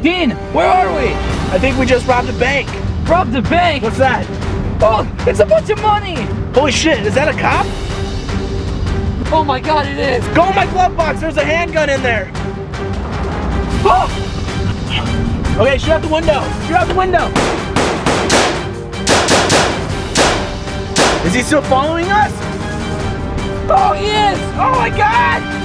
Dean, where are we? I think we just robbed a bank. Robbed the bank? What's that? Oh, it's a bunch of money! Holy shit, is that a cop? Oh my god, it is! Go in my glove box, there's a handgun in there. Oh! Okay, shoot out the window. Shoot out the window. Is he still following us? Oh, he is! Oh my god!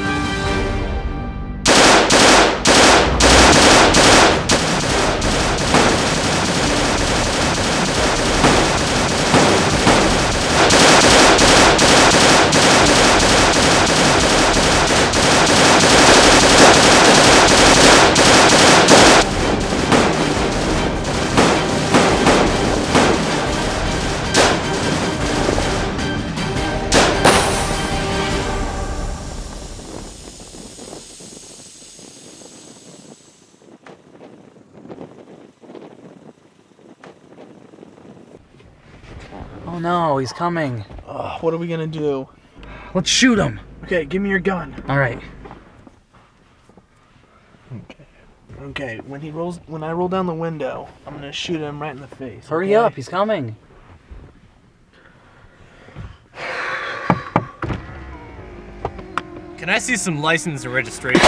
Oh no, he's coming. What are we gonna do? Let's shoot him. Okay, give me your gun. All right. Okay, when I roll down the window, I'm gonna shoot him right in the face. Hurry up, he's coming. Can I see some license and registration?